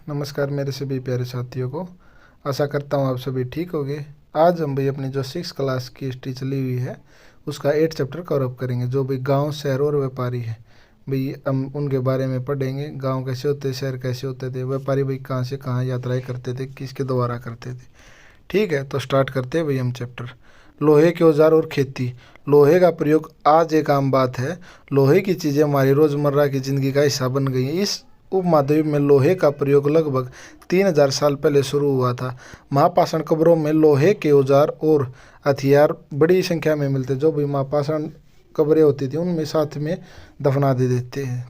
नमस्कार मेरे सभी प्यारे साथियों को। आशा करता हूँ आप सभी ठीक होंगे। आज हम भाई अपनी जो 6 क्लास की हिस्ट्री चली हुई है उसका 8 चैप्टर कवर अप करेंगे, जो भाई गांव, शहर और व्यापारी है। भाई हम उनके बारे में पढ़ेंगे। गांव कैसे होते, शहर कैसे होते थे, व्यापारी भाई कहाँ से कहाँ यात्राएं करते थे, किसके द्वारा करते थे। ठीक है, तो स्टार्ट करते हैं भाई हम चैप्टर। लोहे के औजार और खेती। लोहे का प्रयोग आज एक आम बात है। लोहे की चीज़ें हमारी रोज़मर्रा की ज़िंदगी का हिस्सा बन गई हैं। इस उपमहाद्वीप में लोहे का प्रयोग लगभग 3000 साल पहले शुरू हुआ था। महापाषाण कब्रों में लोहे के औजार और हथियार बड़ी संख्या में मिलते, जो भी महापाषाण कब्रें होती थी उनमें साथ में दफना दे देते हैं।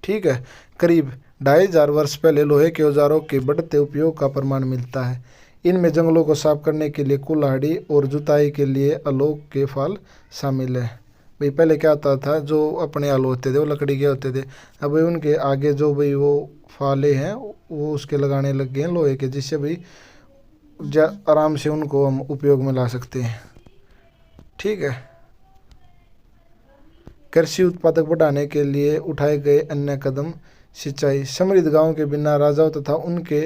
ठीक है, करीब 2500 वर्ष पहले लोहे के औजारों के बढ़ते उपयोग का प्रमाण मिलता है। इनमें जंगलों को साफ करने के लिए कुल्हाड़ी और जुताई के लिए अलोक के फाल शामिल है। भाई पहले क्या होता था, जो अपने हल होते थे वो लकड़ी के होते थे। अब भाई उनके आगे जो भाई वो फाले हैं वो उसके लगाने लग गए हैं लोहे के, जिससे भाई आराम से उनको हम उपयोग में ला सकते हैं। ठीक है, कृषि उत्पादक बढ़ाने के लिए उठाए गए अन्य कदम। सिंचाई। समृद्ध गांव के बिना राजाओं तथा उनके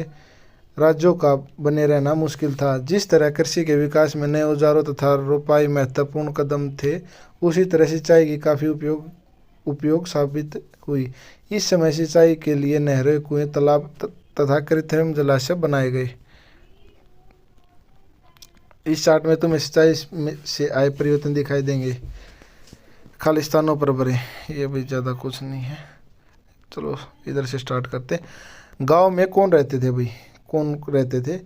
राज्यों का बने रहना मुश्किल था। जिस तरह कृषि के विकास में नए औजारों तथा रोपाई महत्वपूर्ण कदम थे, उसी तरह सिंचाई की काफ़ी उपयोग साबित हुई। इस समय सिंचाई के लिए नहरें, कुएं, तालाब तथा कृत्रिम जलाशय बनाए गए। इस चार्ट में तुम्हें सिंचाई से आए परिवर्तन दिखाई देंगे। खाली स्थानों पर भरे, ये भी ज़्यादा कुछ नहीं है। चलो इधर से स्टार्ट करते। गांव में कौन रहते थे भाई, कौन रहते थे?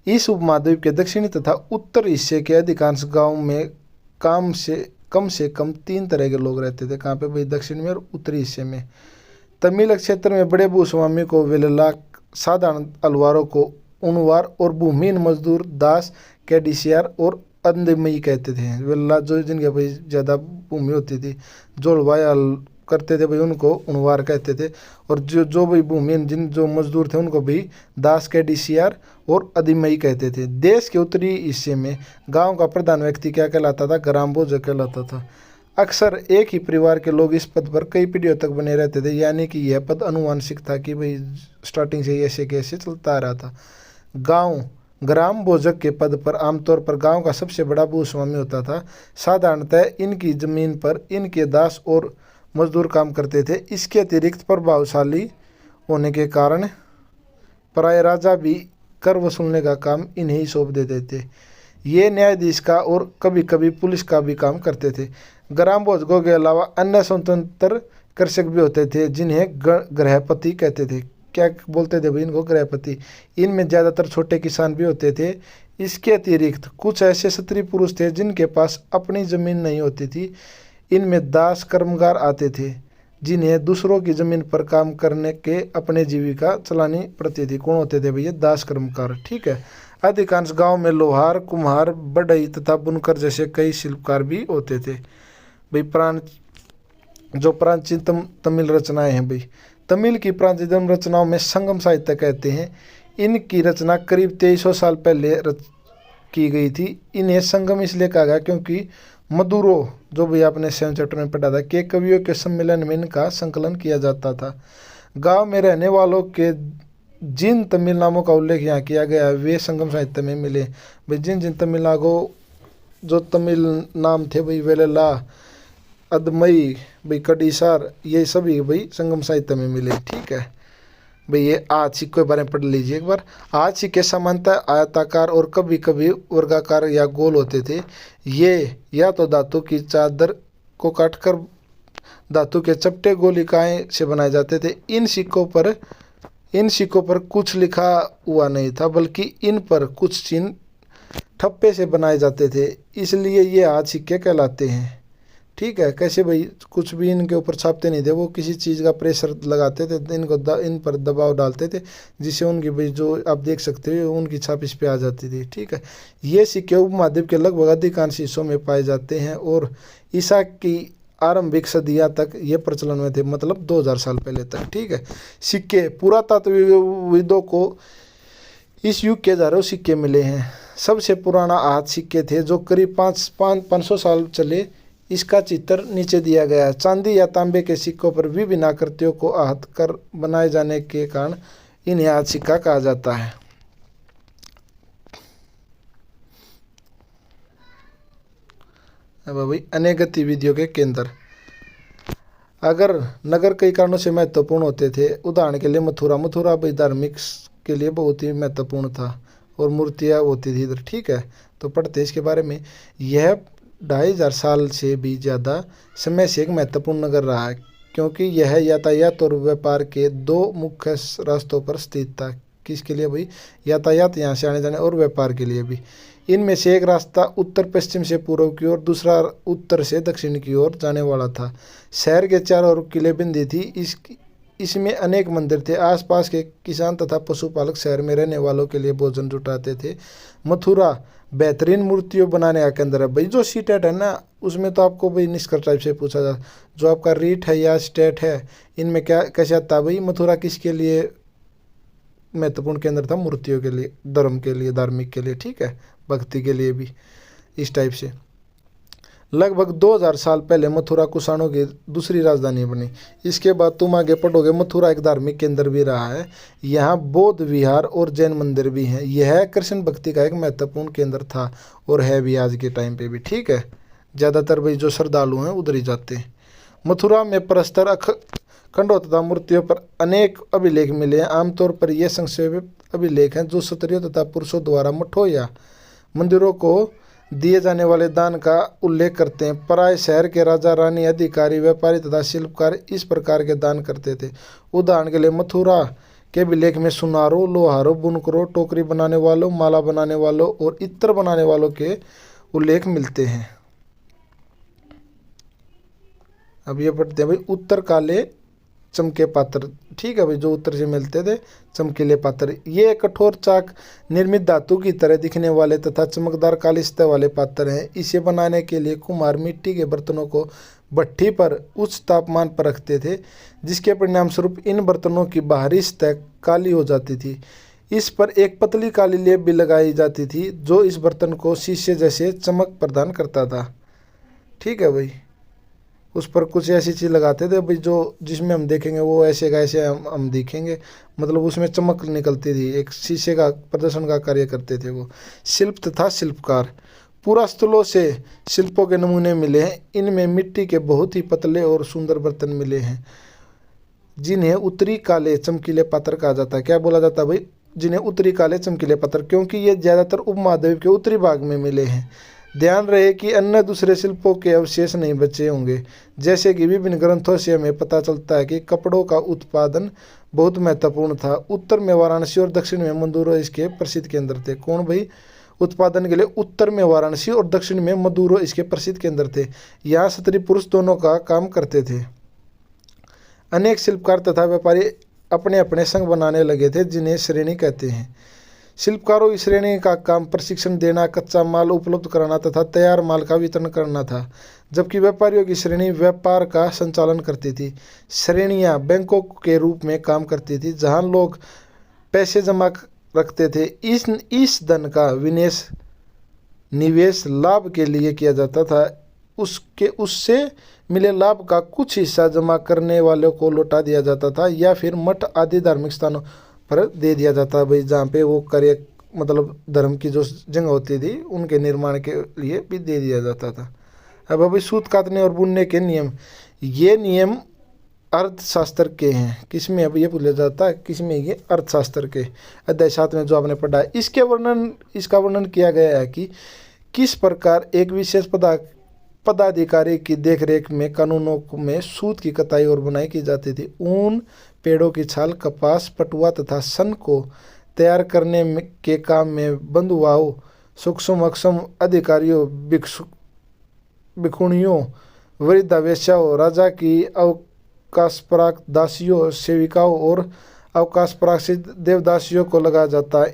इस उपमहाद्वीप के दक्षिणी तथा उत्तर हिस्से के अधिकांश गांव में कम से कम 3 तरह के लोग रहते थे। कहाँ पे भाई? दक्षिण में और उत्तरी हिस्से में। तमिल क्षेत्र में बड़े भूस्वामी को वेल्ला, साधारण अलवारों को उनवार और भूमिहीन मजदूर दास, कैडिसियार और अंधमई कहते थे। वेल्ला जो जिनके भाई ज़्यादा भूमि होती थी, जो हल करते थे भाई, उनको उनवार कहते थे। और जो भाई भूमिहीन जो मजदूर थे उनको भी दास, कैडिसियार और अधिमई कहते थे। देश के उत्तरी हिस्से में गांव का प्रधान व्यक्ति क्या कहलाता था? ग्राम भोजक कहलाता था। अक्सर एक ही परिवार के लोग इस पद पर कई पीढ़ियों तक बने रहते थे, यानी कि यह पद अनुवांशिक था कि भाई स्टार्टिंग से ऐसे कैसे चलता आ रहा था। गांव ग्राम भोजक के पद पर आमतौर पर गांव का सबसे बड़ा भूस्वामी होता था। साधारणतः इनकी जमीन पर इनके दास और मजदूर काम करते थे। इसके अतिरिक्त प्रभावशाली होने के कारण प्राय राजा भी कर वसूलने का काम इन्हें सौंप देते थे। ये न्यायाधीश का और कभी कभी पुलिस का भी काम करते थे। ग्राम भोजकों के अलावा अन्य स्वतंत्र कृषक भी होते थे, जिन्हें गृहपति कहते थे। क्या बोलते थे भाई इनको? गृहपति। इनमें ज़्यादातर छोटे किसान भी होते थे। इसके अतिरिक्त कुछ ऐसे स्त्री पुरुष थे जिनके पास अपनी ज़मीन नहीं होती थी। इनमें दास कर्मगार आते थे, जिन्हें दूसरों की ज़मीन पर काम करने के अपने जीविका चलानी पड़ती थी। कौन होते थे भैया? दास कर्मकार। ठीक है, अधिकांश गांव में लोहार, कुम्हार, बढ़ई तथा बुनकर जैसे कई शिल्पकार भी होते थे। भाई प्राचीन तमिल रचनाएं हैं भाई। तमिल की प्राचीन रचनाओं में संगम साहित्य कहते हैं। इनकी रचना करीब 2300 साल पहले की गई थी। इन्हें संगम इसलिए कहा गया क्योंकि मदुरो, जो भी आपने 7 चैप्टर में पढ़ा था, के कवियों के सम्मेलन में इनका संकलन किया जाता था। गांव में रहने वालों के जिन तमिल नामों का उल्लेख यहाँ किया गया है वे संगम साहित्य में मिले। भाई जिन जो तमिल नाम थे भाई, वेल्ला, अदमई, भाई कडिसार, ये सभी भाई संगम साहित्य में मिले। ठीक है भाई, ये आज सिक्के के बारे में पढ़ लीजिए एक बार। आज सिक्के सामान्यतः आयताकार और कभी कभी वर्गाकार या गोल होते थे। ये या तो धातु की चादर को काटकर धातु के चपटे गोलिकाएं से बनाए जाते थे। इन सिक्कों पर कुछ लिखा हुआ नहीं था, बल्कि इन पर कुछ चिन्ह ठप्पे से बनाए जाते थे, इसलिए ये आज सिक्के कहलाते हैं। ठीक है, कैसे भाई? कुछ भी इनके ऊपर छापते नहीं थे, वो किसी चीज़ का प्रेशर लगाते थे, इन पर दबाव डालते थे, जिससे उनकी भाई जो आप देख सकते हो उनकी छाप इस पे आ जाती थी। ठीक है, ये सिक्के उपमहाद्वीप के लगभग अधिकांश हिस्सों में पाए जाते हैं और ईसा की आरंभिक सदियाँ तक ये प्रचलन में थे, मतलब 2000 साल पहले तक। ठीक है, सिक्के पुरातत्वविदों को इस युग के हजारों सिक्के मिले हैं। सबसे पुराना हाथ सिक्के थे जो करीब 500 साल चले। इसका चित्र नीचे दिया गया है। चांदी या तांबे के सिक्कों पर विभिन्न आकृतियों को आहत कर बनाए जाने के कारण इन्हें आध सिक्का कहा जाता है। अब भाई अन्य गतिविधियों के केंद्र। अगर नगर कई कारणों से महत्वपूर्ण होते थे, उदाहरण के लिए मथुरा भाई धार्मिक के लिए बहुत ही महत्वपूर्ण था और मूर्तियाँ होती थी इधर, ठीक है। तो पढ़ते हैं इसके बारे में। यह 2500 साल से भी ज़्यादा समय से एक महत्वपूर्ण नगर रहा है, क्योंकि यह यातायात और व्यापार के दो मुख्य रास्तों पर स्थित था। किसके लिए भाई? यातायात, यहाँ से आने जाने, और व्यापार के लिए भी। इनमें से एक रास्ता उत्तर पश्चिम से पूर्व की ओर, दूसरा उत्तर से दक्षिण की ओर जाने वाला था। शहर के चारों ओर किलेबंदी थी। इसमें अनेक मंदिर थे। आसपास के किसान तथा पशुपालक शहर में रहने वालों के लिए भोजन जुटाते थे। मथुरा बेहतरीन मूर्तियों बनाने का केंद्र है। भाई जो सीटेट है ना, उसमें तो आपको भाई निष्कर्ष टाइप से पूछा जा, जो आपका रीट है या स्टेट है, इनमें क्या कैसे आता है भाई? मथुरा किसके लिए महत्वपूर्ण केंद्र था? मूर्तियों के लिए, धर्म के लिए, धार्मिक के लिए, ठीक है, भक्ति के लिए भी, इस टाइप से। लगभग 2000 साल पहले मथुरा कुषाणों की दूसरी राजधानी बनी। इसके बाद तुम आगे पढ़ोगे, मथुरा एक धार्मिक केंद्र भी रहा है। यहाँ बौद्ध विहार और जैन मंदिर भी हैं। यह कृष्ण भक्ति का एक महत्वपूर्ण केंद्र था और है भी आज के टाइम पे भी, ठीक है। ज़्यादातर भाई जो श्रद्धालु हैं उधर ही जाते हैं। मथुरा में परस्पर खंडों तथा मूर्तियों पर अनेक अभिलेख मिले हैं। आमतौर पर ये संक्षेपित अभिलेख हैं जो क्षत्रियों तथा पुरुषों द्वारा मठों या मंदिरों को दिए जाने वाले दान का उल्लेख करते हैं। प्राय शहर के राजा, रानी, अधिकारी, व्यापारी तथा शिल्पकार इस प्रकार के दान करते थे। उदाहरण के लिए मथुरा के अभिलेख में सुनारों, लोहारों, बुनकरों, टोकरी बनाने वालों, माला बनाने वालों और इत्र बनाने वालों के उल्लेख मिलते हैं। अब ये पढ़ते हैं भाई, उत्तर काले चमके पात्र, ठीक है भाई, जो उत्तर से मिलते थे चमकीले पात्र। ये कठोर चाक निर्मित धातु की तरह दिखने वाले तथा चमकदार काली सतह वाले पात्र हैं। इसे बनाने के लिए कुम्हार मिट्टी के बर्तनों को भट्ठी पर उच्च तापमान पर रखते थे, जिसके परिणाम स्वरूप इन बर्तनों की बाहरी सतह काली हो जाती थी। इस पर एक पतली काली लेप भी लगाई जाती थी, जो इस बर्तन को शीशे जैसे चमक प्रदान करता था, ठीक है भाई। उस पर कुछ ऐसी चीज़ लगाते थे भाई, जो जिसमें हम देखेंगे वो ऐसे का ऐसे हम दिखेंगे, मतलब उसमें चमक निकलती थी, एक शीशे का प्रदर्शन का कार्य करते थे वो। शिल्प तथा शिल्पकार। पुरास्थलों से शिल्पों के नमूने मिले हैं। इनमें मिट्टी के बहुत ही पतले और सुंदर बर्तन मिले हैं, जिन्हें उत्तरी काले चमकीले पात्र कहा जाता है। क्या बोला जाता है भाई? जिन्हें उत्तरी काले चमकीले पात्र, क्योंकि ये ज़्यादातर उपमहाद्वीप के उत्तरी भाग में मिले हैं। ध्यान रहे कि अन्य दूसरे शिल्पों के अवशेष नहीं बचे होंगे। जैसे कि विभिन्न ग्रंथों से हमें पता चलता है कि कपड़ों का उत्पादन बहुत महत्वपूर्ण था। उत्तर में वाराणसी और दक्षिण में मदुरै इसके प्रसिद्ध केंद्र थे। कौन भाई? उत्पादन के लिए उत्तर में वाराणसी और दक्षिण में मदुरै इसके प्रसिद्ध केंद्र थे। यहाँ स्त्री पुरुष दोनों का काम करते थे। अनेक शिल्पकार तथा व्यापारी अपने अपने संघ बनाने लगे थे, जिन्हें श्रेणी कहते हैं। शिल्पकारों की श्रेणी का काम प्रशिक्षण देना, कच्चा माल उपलब्ध कराना तथा तैयार माल का वितरण करना था, जबकि व्यापारियों की श्रेणी व्यापार का संचालन करती थी। श्रेणियां बैंकों के रूप में काम करती थी, जहां लोग पैसे जमा रखते थे। इस धन का निवेश लाभ के लिए किया जाता था। उससे मिले लाभ का कुछ हिस्सा जमा करने वालों को लौटा दिया जाता था या फिर मठ आदि धार्मिक स्थानों पर दे दिया जाता भाई, जहाँ पे वो कार्य, मतलब धर्म की जो जगह होती थी उनके निर्माण के लिए भी दे दिया जाता था। अब अभी सूत काटने और बुनने के नियम। ये नियम अर्थशास्त्र के हैं। किसमें? अब ये पूछा जाता है किसमें? ये अर्थशास्त्र के अध्याय 7 में जो आपने पढ़ा है। इसका वर्णन किया गया है कि किस प्रकार एक विशेष पदाधिकारी की देखरेख में कानूनों में सूत की कताई और बुनाई की जाती थी। ऊन, पेड़ों की छाल, कपास, पटुआ तथा सन को तैयार करने के काम में बंधुआओं, सूक्ष्म अक्षम अधिकारियों, भिखुणियों, वृद्धावेश्याओं, राजा की अवकाशप्राप्त दासियों, सेविकाओं और अवकाशप्राप्त देवदासियों को लगाया जाता है।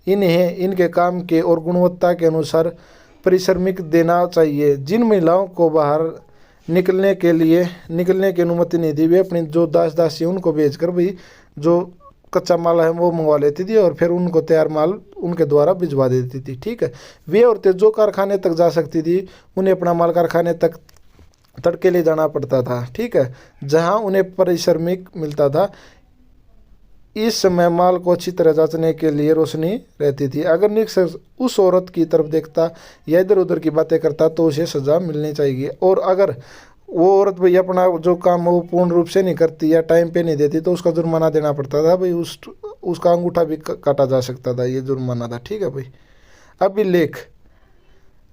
इन्हें इनके काम के और गुणवत्ता के अनुसार परिश्रमिक देना चाहिए। जिन महिलाओं को बाहर निकलने की अनुमति नहीं थी, वे अपनी जो दासी उनको भेजकर भी जो कच्चा माल है वो मंगवा लेती थी और फिर उनको तैयार माल उनके द्वारा भिजवा देती थी, ठीक है। वे औरतें जो कारखाने तक जा सकती थी, उन्हें अपना माल कारखाने तक तड़के ले जाना पड़ता था, ठीक है, जहां उन्हें परिश्रमिक मिलता था। इस समय माल को अच्छी तरह जांचने के लिए रोशनी रहती थी। अगर निरीक्षक उस औरत की तरफ देखता या इधर उधर की बातें करता तो उसे सज़ा मिलनी चाहिए, और अगर वो औरत भाई अपना जो काम वो पूर्ण रूप से नहीं करती या टाइम पे नहीं देती तो उसका जुर्माना देना पड़ता था भाई, उसका अंगूठा भी काटा जा सकता था, ये जुर्माना था। ठीक है भाई।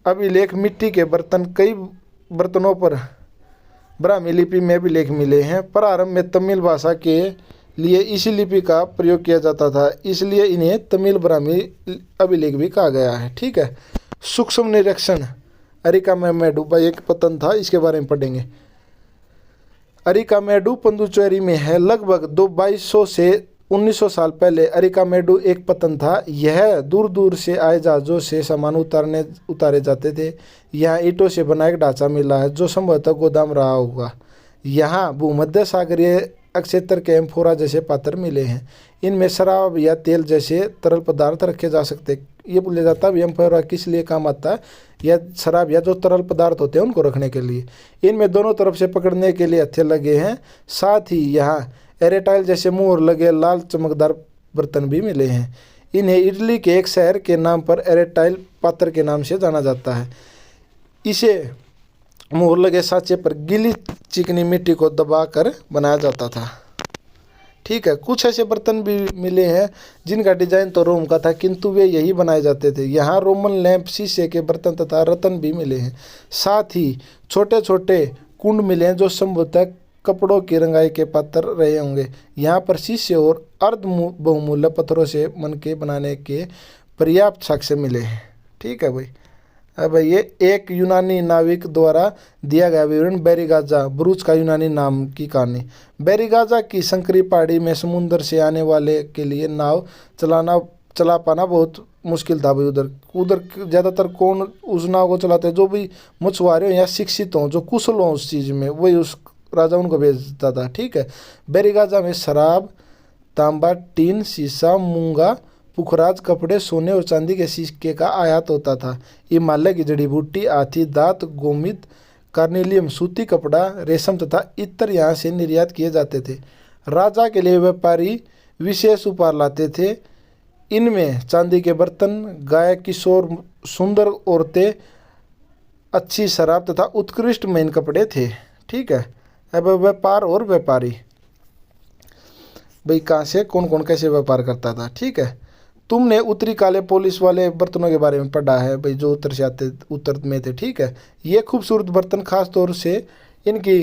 अभिलेख मिट्टी के बर्तन, कई बर्तनों पर ब्राह्मी लिपि में भी लेख मिले हैं। प्रारंभ में तमिल भाषा के लिए इसी लिपि का प्रयोग किया जाता था, इसलिए इन्हें तमिल ब्राह्मी अभिलेख भी कहा गया है। ठीक है। सूक्ष्म निरीक्षण अरिकामेडु भाई एक पतन था, इसके बारे में पढ़ेंगे। अरिकामेडु पुदुचेरी में है। लगभग 2200 से 1900 साल पहले अरिकामेडु एक पतन था। यह दूर दूर से आए जहाज़ों से सामान उतारे जाते थे। यहाँ ईंटों से बना एक ढांचा मिला है जो संभवतः गोदाम रहा होगा। यहाँ भूमध्य सागरीय अक्षेत्र के एम्फोरा जैसे पात्र मिले हैं। इनमें शराब या तेल जैसे तरल पदार्थ रखे जा सकते। ये बोला जाता है एम्फोरा किस लिए काम आता है, या शराब या जो तरल पदार्थ होते हैं उनको रखने के लिए। इनमें दोनों तरफ से पकड़ने के लिए हत्थे लगे हैं। साथ ही यहाँ एरेटाइल जैसे मुहर लगे लाल चमकदार बर्तन भी मिले हैं। इन्हें इटली के एक शहर के नाम पर एरेटाइल पात्र के नाम से जाना जाता है। इसे मुहर लगे साँचे पर गीली चिकनी मिट्टी को दबाकर बनाया जाता था। ठीक है। कुछ ऐसे बर्तन भी मिले हैं जिनका डिजाइन तो रोम का था, किंतु वे यही बनाए जाते थे। यहाँ रोमन लैंप, शीशे के बर्तन तथा रत्न भी मिले हैं। साथ ही छोटे छोटे कुंड मिले हैं जो संभवतः कपड़ों की रंगाई के पात्र रहे होंगे। यहाँ पर शीशे और अर्ध बहुमूल्य पत्थरों से मनके बनाने के पर्याप्त साक्ष्य मिले हैं। ठीक है भाई। अब ये एक यूनानी नाविक द्वारा दिया गया विवरण, बेरिगाजा ब्रूज का यूनानी नाम की कहानी। बेरिगाजा की संकरी पहाड़ी में समुद्र से आने वाले के लिए नाव चला पाना बहुत मुश्किल था भाई। उधर ज़्यादातर कौन उस नाव को चलाते हैं, जो भी मछुआरे हों या शिक्षित हों, जो कुशल हों उस चीज़ में, वही उस राजा उनको भेजता था। ठीक है। बेरिगाजा में शराब, तांबा, टीन, शीशा, मूंगा, पुखराज, कपड़े, सोने और चांदी के सिक्के का आयात होता था। हिमालय की जड़ी बूटी, हाथी दांत, गोमित, कार्नेलियम, सूती कपड़ा, रेशम तथा इत्र यहाँ से निर्यात किए जाते थे। राजा के लिए व्यापारी विशेष उपहार लाते थे। इनमें चांदी के बर्तन, गाय, किशोर, सुंदर औरतें, अच्छी शराब तथा उत्कृष्ट मेन कपड़े थे। ठीक है। अब व्यापार और व्यापारी भाई कहाँ से कौन कौन कैसे व्यापार करता था। ठीक है। तुमने उत्तरी काले पॉलिश वाले बर्तनों के बारे में पढ़ा है भाई, जो उत्तर से आते उत्तर में थे। ठीक है। ये खूबसूरत बर्तन खास तौर से इनकी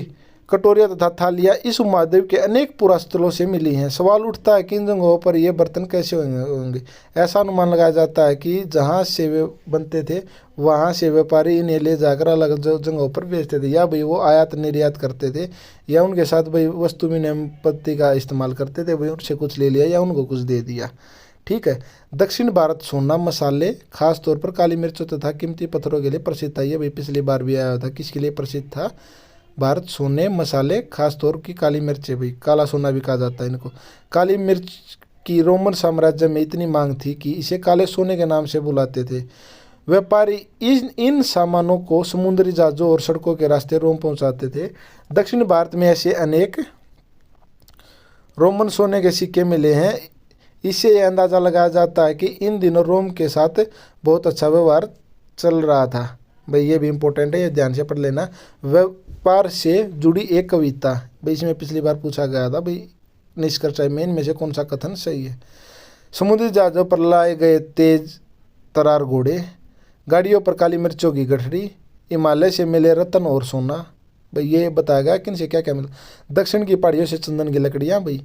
कटोरियाँ तथा थालियाँ इस उपमहाद्वीप के अनेक पुरास्थलों से मिली हैं। सवाल उठता है कि इन जगहों पर ये बर्तन कैसे होंगे। ऐसा अनुमान लगाया जाता है कि जहाँ से वे बनते थे वहाँ से व्यापारी इन्हें ले जाकर अलग जगहों पर बेचते थे, या भाई वो आयात निर्यात करते थे, या उनके साथ भाई वस्तु विनिमय का इस्तेमाल करते थे, भाई उनसे कुछ ले लिया या उनको कुछ दे दिया। ठीक है। दक्षिण भारत सोना, मसाले, खास तौर पर काली मिर्चों तथा कीमती पत्थरों के लिए प्रसिद्ध था। ये भाई पिछली बार भी आया था। किसके लिए प्रसिद्ध था? भारत सोने, मसाले, खास तौर की काली मिर्च है भाई, काला सोना भी कहा जाता है इनको। काली मिर्च की रोमन साम्राज्य में इतनी मांग थी कि इसे काले सोने के नाम से बुलाते थे। व्यापारी इन सामानों को समुद्री जहाज़ों और सड़कों के रास्ते रोम पहुंचाते थे। दक्षिण भारत में ऐसे अनेक रोमन सोने के सिक्के मिले हैं। इससे यह अंदाज़ा लगाया जाता है कि इन दिनों रोम के साथ बहुत अच्छा व्यवहार चल रहा था। भाई ये भी इम्पोर्टेंट है, ये ध्यान से पढ़ लेना। व्यापार से जुड़ी एक कविता भाई, इसमें पिछली बार पूछा गया था भाई निष्कर्ष में इनमें से कौन सा कथन सही है। समुद्री जहाज़ों पर लाए गए तेज तरार घोड़े, गाड़ियों पर काली मिर्चों की गठरी, हिमालय से मिले रत्न और सोना। भाई ये बताया गया कि इनसे क्या क्या मिला। दक्षिण की पहाड़ियों से चंदन की लकड़ियाँ भाई,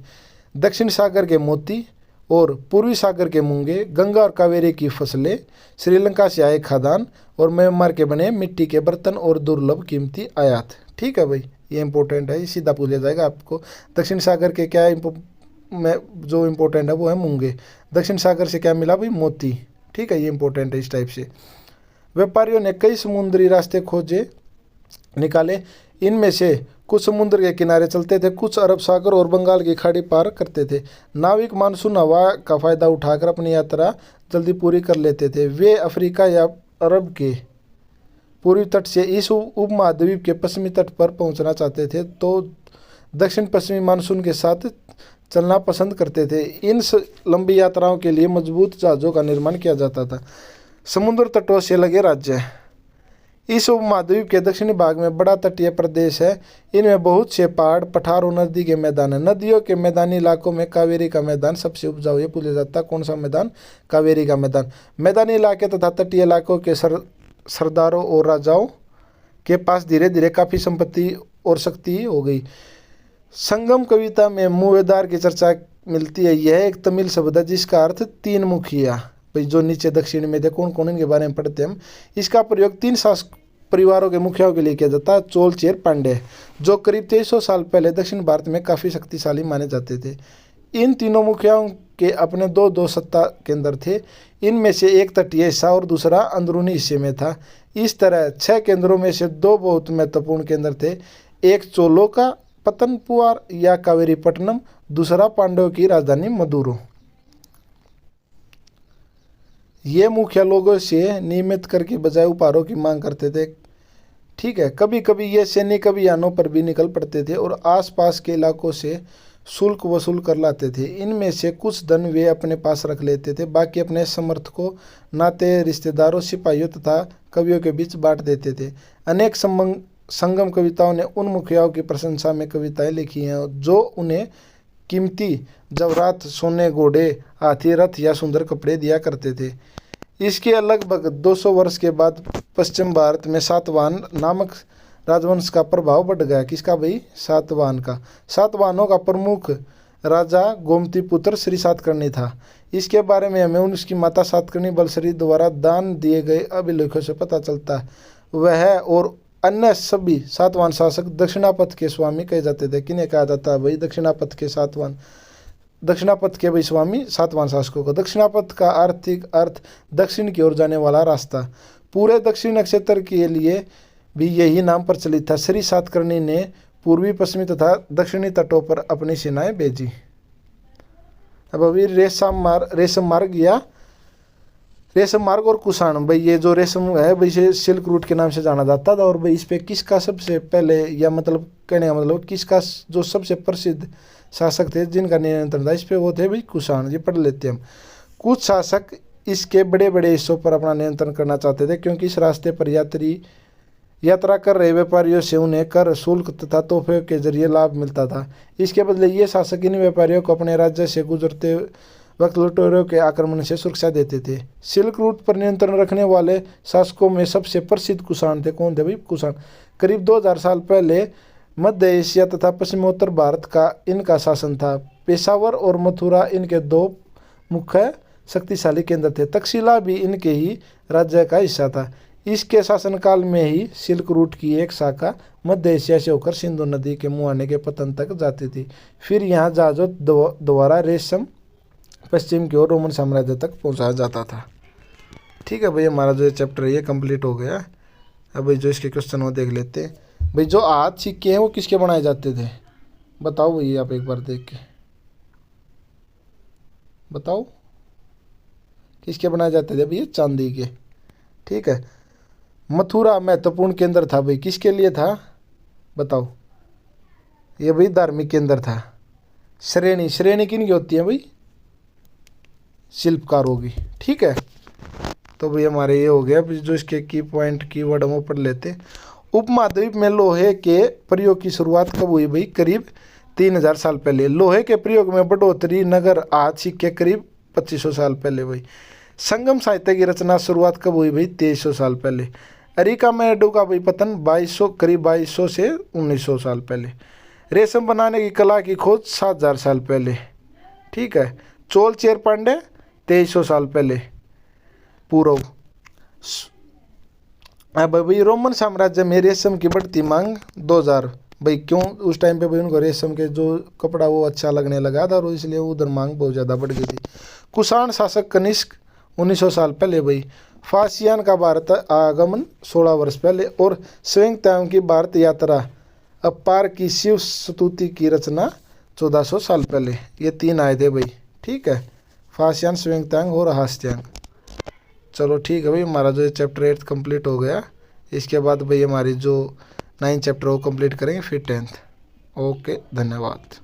दक्षिण सागर के मोती और पूर्वी सागर के मूंगे, गंगा और कावेरी की फसलें, श्रीलंका से आए खादान और म्यांमार के बने मिट्टी के बर्तन और दुर्लभ कीमती आयात। ठीक है भाई, ये इंपॉर्टेंट है, सीधा पूछा जाएगा आपको। दक्षिण सागर के क्या में जो इम्पोर्टेंट है वो है मूंगे। दक्षिण सागर से क्या मिला भाई? मोती। ठीक है, ये इंपॉर्टेंट है इस टाइप से। व्यापारियों ने कई समुद्री रास्ते खोजे निकाले। इनमें से कुछ समुद्र के किनारे चलते थे, कुछ अरब सागर और बंगाल की खाड़ी पार करते थे। नाविक मानसून हवा का फ़ायदा उठाकर अपनी यात्रा जल्दी पूरी कर लेते थे। वे अफ्रीका या अरब के पूर्वी तट से इस उपमहाद्वीप के पश्चिमी तट पर पहुंचना चाहते थे, तो दक्षिण पश्चिमी मानसून के साथ चलना पसंद करते थे। इन लंबी यात्राओं के लिए मजबूत जहाज़ों का निर्माण किया जाता था। समुद्र तटों से लगे राज्य। इस उपमहाद्वीप के दक्षिणी भाग में बड़ा तटीय प्रदेश है। इनमें बहुत से पहाड़, पठार और नदी के मैदान हैं। नदियों के मैदानी इलाकों में कावेरी का मैदान सबसे उपजाऊ ये पूछा जाता है। कौन सा मैदान? कावेरी का मैदान। मैदानी इलाके तथा तटीय इलाकों के सरदारों और राजाओं के पास धीरे धीरे काफ़ी संपत्ति और शक्ति हो गई। संगम कविता में मुवेदार की चर्चा मिलती है। यह एक तमिल शब्द है जिसका अर्थ तीन मुखिया। भाई जो नीचे दक्षिण में थे कौन कौन, इनके बारे में पढ़ते हैं हम। इसका प्रयोग 3 शासक परिवारों के मुखियाओं के लिए किया जाता है। चोल, चेर, पांड्य, जो करीब 2300 साल पहले दक्षिण भारत में काफ़ी शक्तिशाली माने जाते थे। इन तीनों मुखियाओं के अपने दो सत्ता केंद्र थे। इनमें से एक तटीय हिस्सा और दूसरा अंदरूनी हिस्से में था। इस तरह 6 केंद्रों में से 2 बहुत महत्वपूर्ण केंद्र थे। एक चोलों का पतनपुआर या कावेरीपट्टनम, दूसरा पांड्यों की राजधानी मदुरै। ये मुखिया लोगों से नियमित कर की बजाय उपहारों की मांग करते थे। ठीक है, कभी कभी ये सैनिक अभियानों पर भी निकल पड़ते थे और आसपास के इलाकों से शुल्क वसूल कर लाते थे। इनमें से कुछ धन वे अपने पास रख लेते थे, बाकी अपने समर्थकों, नाते रिश्तेदारों, सिपाहियों तथा कवियों के बीच बांट देते थे। अनेक संगम कविताओं ने उन मुखियाओं की प्रशंसा में कविताएं लिखी हैं जो उन्हें कीमती जवाहरात, सोने, घोड़े, हाथी, रथ या सुंदर कपड़े दिया करते थे। इसके लगभग 200 वर्ष के बाद पश्चिम भारत में सातवाहन नामक राजवंश का प्रभाव बढ़ गया। किसका भाई? सातवाहन का। सातवाहनों का प्रमुख राजा गोमती पुत्र श्री सातकर्णी था। इसके बारे में हमें उसकी माता सातकर्णी बलश्री द्वारा दान दिए गए अभिलेखों से पता चलता है। वह और अन्य सभी सातवाहन शासक दक्षिणापथ के स्वामी कहे जाते थे। किन्हें कहा जाता है भाई? दक्षिणापथ के सातवाहन, दक्षिणापथ के भाई स्वामी सातवाहन शासकों को। दक्षिणापथ का आर्थिक अर्थ दक्षिण की ओर जाने वाला रास्ता। पूरे दक्षिण क्षेत्र के लिए भी यही नाम प्रचलित था। श्री सातकर्णी ने पूर्वी, पश्चिमी तथा दक्षिणी तटों पर अपनी सेनाएं भेजी। अब अभी रेशम मार्ग और कुषाण, भाई ये जो रेशम है भाई से सिल्क रूट के नाम से जाना जाता था। और भाई इस पे किसका सबसे पहले, या मतलब कहने का मतलब किसका जो सबसे प्रसिद्ध शासक थे जिनका नियंत्रण था इस पे, वो थे भाई कुषाण। ये पढ़ लेते हैं हम। कुछ शासक इसके बड़े बड़े हिस्सों पर अपना नियंत्रण करना चाहते थे क्योंकि इस रास्ते पर यात्रा कर रहे व्यापारियों से उन्हें कर, शुल्क तथा तोहफे के जरिए लाभ मिलता था। इसके बदले ये शासक इन व्यापारियों को अपने राज्य से गुजरते वक्त लुटेरों के आक्रमण से सुरक्षा देते थे। सिल्क रूट पर नियंत्रण रखने वाले शासकों में सबसे प्रसिद्ध कुषाण थे। कौन थे भाई? कुषाण। करीब 2000 साल पहले मध्य एशिया तथा पश्चिमोत्तर भारत का इनका शासन था। पेशावर और मथुरा इनके 2 मुख्य शक्तिशाली केंद्र थे। तक्षशिला भी इनके ही राज्य का हिस्सा था। इसके शासनकाल में ही सिल्क रूट की एक शाखा मध्य एशिया से होकर सिंधु नदी के मुहाने के पतन तक जाती थी। फिर यहाँ जहाजों द्वारा रेशम पश्चिम की ओर रोमन साम्राज्य तक पहुँचाया जाता था। ठीक है भाई, हमारा जो चैप्टर है ये कंप्लीट हो गया। अब भाई जो इसके क्वेश्चन वो देख लेते हैं। भाई जो आज सिक्के हैं वो किसके बनाए जाते थे? बताओ भाई, आप एक बार देख के बताओ किसके बनाए जाते थे भैया? चांदी के। ठीक है। मथुरा महत्वपूर्ण केंद्र था भाई, किसके लिए था बताओ? ये भाई धार्मिक केंद्र था। श्रेणी किन की होती है भाई? शिल्पकारों की। ठीक है, तो भाई हमारे ये हो गया। जो इसके की पॉइंट की वर्ड हम वो पढ़ लेते। उपमहाद्वीप में लोहे के प्रयोग की शुरुआत कब हुई भाई? करीब 3000 साल पहले। लोहे के प्रयोग में बढ़ोतरी नगर आज सिक्के करीब 2500 साल पहले भाई। संगम साहित्य की रचना शुरुआत कब हुई भाई? 2300 साल पहले। अरिका मेडू का भाई पतन करीब 2200 से 1900 साल पहले। रेशम बनाने की कला की खोज 7000 साल पहले। ठीक है। चोल, चेर, पांड्य 2300 साल पहले पूर्व। अब भाई रोमन साम्राज्य में रेशम की बढ़ती मांग 2000 भाई। क्यों? उस टाइम पे भाई उनको रेशम के जो कपड़ा वो अच्छा लगने लगा था और इसलिए उधर मांग बहुत ज़्यादा बढ़ गई थी। कुषाण शासक कनिष्क 1900 साल पहले भाई। फासियान का भारत आगमन 16 वर्ष पहले। और स्वेंगतांग की भारत यात्रा, अपार की शिव स्तुति की रचना 1400 साल पहले। ये 3 आए थे भाई। ठीक है, फासियान, स्वेंगतांग और हास्यांग। चलो ठीक है भाई, हमारा जो चैप्टर 8 कंप्लीट हो गया। इसके बाद भाई हमारी जो 9 चैप्टर वो कंप्लीट करेंगे, फिर 10th। ओके, धन्यवाद।